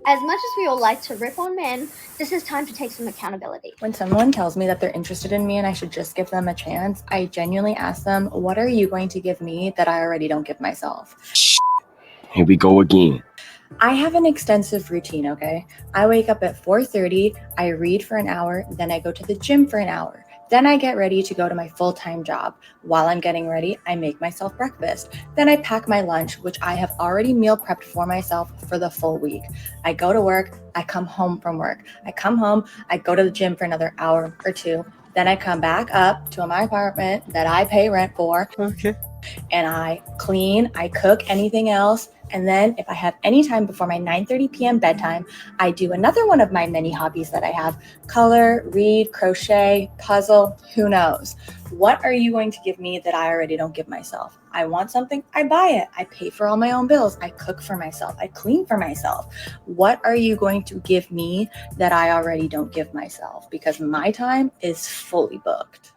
As much as we all like to rip on men, this is time to take some accountability. When someone tells me that they're interested in me and I should just give them a chance, I genuinely ask them, what are you going to give me that I already don't give myself? Here we go again. I have an extensive routine, okay? I wake up at 4:30, I read for an hour, then I go to the gym for an hour. Then I get ready to go to my full-time job. While I'm getting ready, I make myself breakfast. Then I pack my lunch, which I have already meal prepped for myself for the full week. I go to work, I come home from work. I come home, I go to the gym for another hour or two. Then I come back up to my apartment that I pay rent for. Okay. And I clean, I cook, anything else. And then if I have any time before my 9:30 p.m. bedtime, I do another one of my many hobbies that I have: color, read, crochet, puzzle, who knows? What are you going to give me that I already don't give myself? I want something, I buy it. I pay for all my own bills. I cook for myself. I clean for myself. What are you going to give me that I already don't give myself? Because my time is fully booked.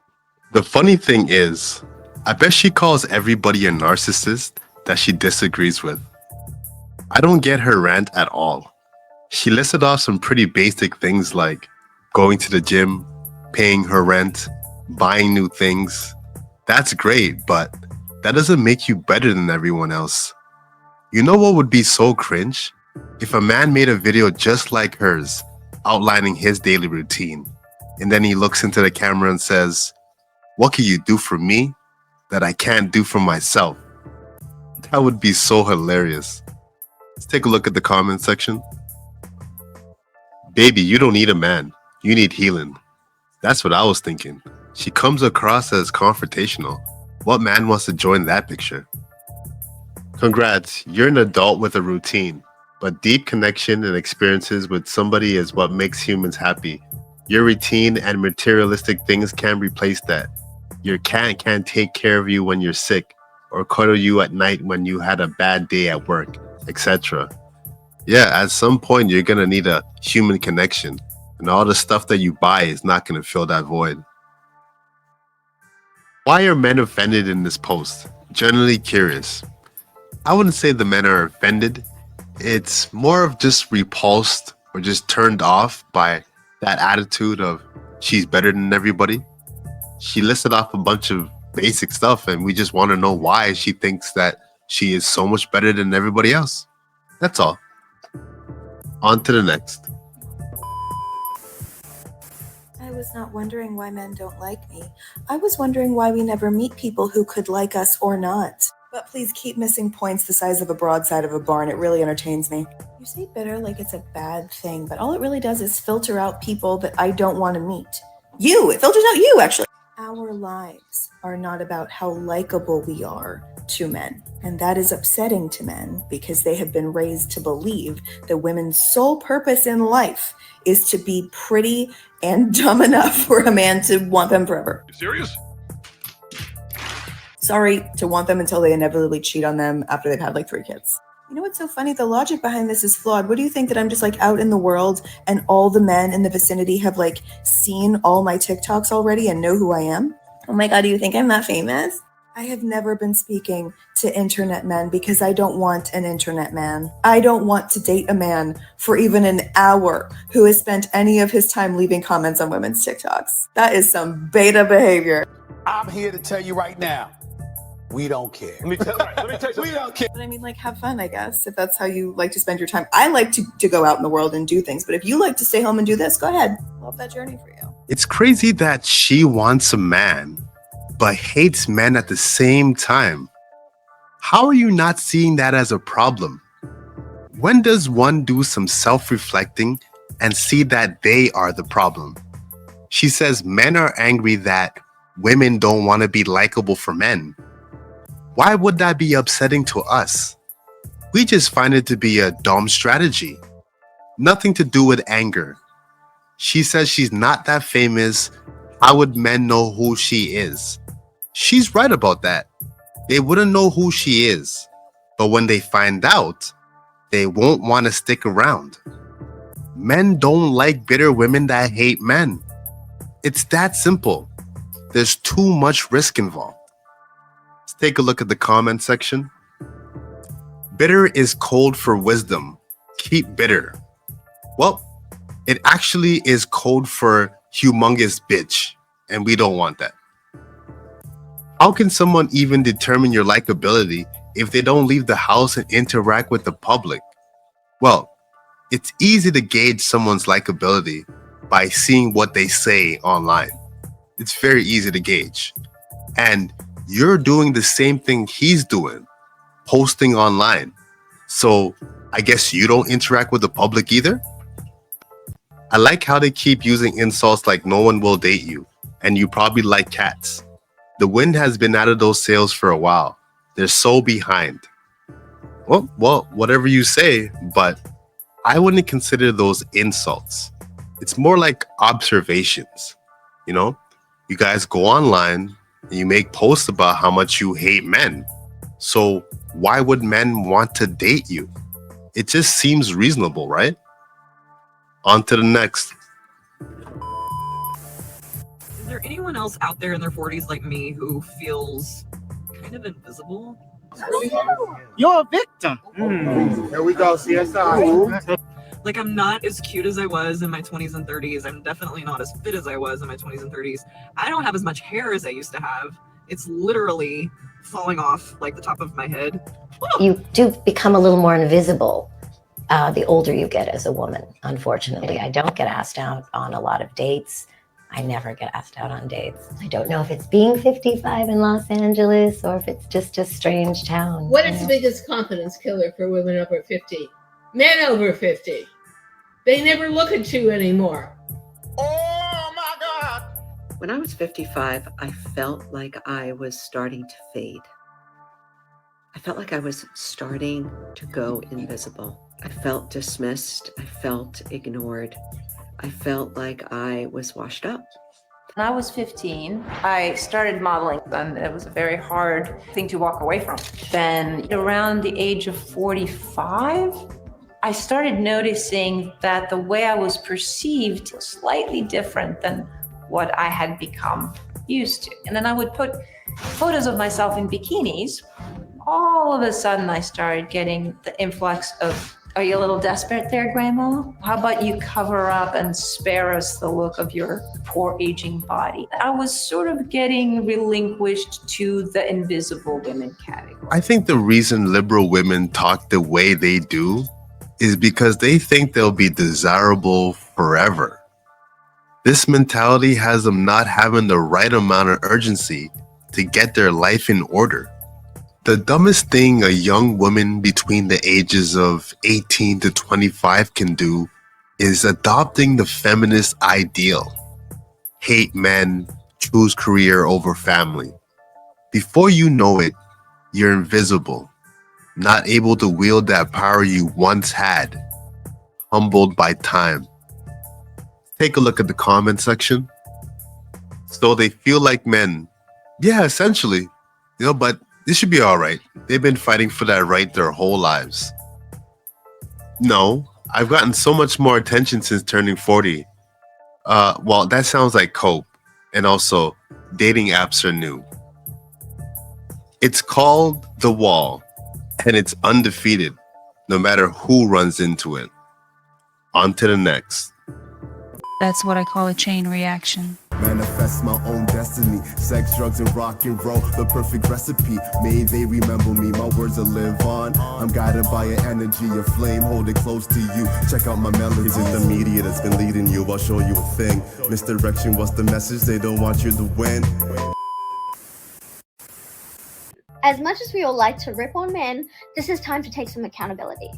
The funny thing is, I bet she calls everybody a narcissist that she disagrees with. I don't get her rant at all. She listed off some pretty basic things like going to the gym, paying her rent, buying new things. That's great, but that doesn't make you better than everyone else. You know what would be so cringe? If a man made a video just like hers, outlining his daily routine, and then he looks into the camera and says, "What can you do for me that I can't do for myself?" That would be so hilarious. Let's take a look at the comment section. Baby, you don't need a man. You need healing. That's what I was thinking. She comes across as confrontational. What man wants to join that picture? Congrats, you're an adult with a routine, but deep connection and experiences with somebody is what makes humans happy. Your routine and materialistic things can't replace that. Your cat can't take care of you when you're sick, or cuddle you at night when you had a bad day at work, etc. Yeah, at some point you're gonna need a human connection, and all the stuff that you buy is not gonna fill that void. Why are men offended in this post? Generally curious. I wouldn't say the men are offended. It's more of just repulsed or just turned off by that attitude of she's better than everybody. She listed off a bunch of basic stuff and we just want to know why she thinks that she is so much better than everybody else. That's all. On to the next. I was not wondering why men don't like me. I was wondering why we never meet people who could like us or not. But please keep missing points the size of a broadside of a barn. It really entertains me. You say bitter like it's a bad thing, but all it really does is filter out people that I don't want to meet. It filters out you, actually. Our lives are not about how likable we are to men. And that is upsetting to men because they have been raised to believe that women's sole purpose in life is to be pretty and dumb enough for a man to want them forever. You serious? Sorry, to want them until they inevitably cheat on them after they've had like 3 kids. You know what's so funny? The logic behind this is flawed. What do you think, that I'm just like out in the world and all the men in the vicinity have like seen all my TikToks already and know who I am? Oh my God, do you think I'm that famous? I have never been speaking to internet men because I don't want an internet man. I don't want to date a man for even an hour who has spent any of his time leaving comments on women's TikToks. That is some beta behavior. I'm here to tell you right now, we don't care. Let me tell you, we don't care. But I mean, like, have fun, I guess, if that's how you like to spend your time. I like to go out in the world and do things, but if you like to stay home and do this, go ahead. Love that journey for you. It's crazy that she wants a man, but hates men at the same time. How are you not seeing that as a problem? When does one do some self-reflecting and see that they are the problem? She says men are angry that women don't want to be likable for men. Why would that be upsetting to us? We just find it to be a dumb strategy. Nothing to do with anger. She says she's not that famous. How would men know who she is? She's right about that. They wouldn't know who she is. But when they find out, they won't want to stick around. Men don't like bitter women that hate men. It's that simple. There's too much risk involved. Let's take a look at the comment section. Bitter is code for wisdom. Keep bitter. Well, it actually is code for humongous bitch, and we don't want that. How can someone even determine your likability if they don't leave the house and interact with the public? Well, it's easy to gauge someone's likability by seeing what they say online. It's very easy to gauge. And you're doing the same thing he's doing, posting online. So I guess you don't interact with the public either? I like how they keep using insults like no one will date you, and you probably like cats. The wind has been out of those sails for a while. They're so behind. Well, whatever you say, but I wouldn't consider those insults. It's more like observations. You know, you guys go online and you make posts about how much you hate men. So why would men want to date you? It just seems reasonable, right? On to the next. Is there anyone else out there in their 40s like me who feels kind of invisible? You're a victim. Here we go, CSI. Like, I'm not as cute as I was in my 20s and 30s. I'm definitely not as fit as I was in my 20s and 30s. I don't have as much hair as I used to have. It's literally falling off like the top of my head. You do become a little more invisible the older you get as a woman, unfortunately. I don't get asked out on a lot of dates. I never get asked out on dates. I don't know if it's being 55 in Los Angeles or if it's just a strange town. What is the biggest confidence killer for women over 50? Men over 50. They never look at you anymore. Oh my God! When I was 55, I felt like I was starting to fade. I felt like I was starting to go invisible. I felt dismissed. I felt ignored. I felt like I was washed up. When I was 15, I started modeling, and it was a very hard thing to walk away from. Then around the age of 45, I started noticing that the way I was perceived was slightly different than what I had become used to. And then I would put photos of myself in bikinis. All of a sudden, I started getting the influx of, "Are you a little desperate there, Grandma? How about you cover up and spare us the look of your poor aging body?" I was sort of getting relinquished to the invisible women category. I think the reason liberal women talk the way they do is because they think they'll be desirable forever. This mentality has them not having the right amount of urgency to get their life in order. The dumbest thing a young woman between the ages of 18 to 25 can do is adopting the feminist ideal. Hate men, choose career over family. Before you know it, you're invisible, not able to wield that power you once had, humbled by time. Take a look at the comment section. So they feel like men. Yeah, essentially, but this should be all right. They've been fighting for that right their whole lives. No, I've gotten so much more attention since turning 40. Well, that sounds like cope. And also, dating apps are new. It's called The Wall, and it's undefeated, no matter who runs into it. On to the next. That's what I call a chain reaction. Manifest my own destiny. Sex, drugs, and rock and roll, the perfect recipe. May they remember me, my words will live on. I'm guided by an energy, a flame, hold it close to you. Check out my melodies. Is it the media that's been leading you? I'll show you a thing. Misdirection, what's the message? They don't want you to win. As much as we all like to rip on men, this is time to take some accountability.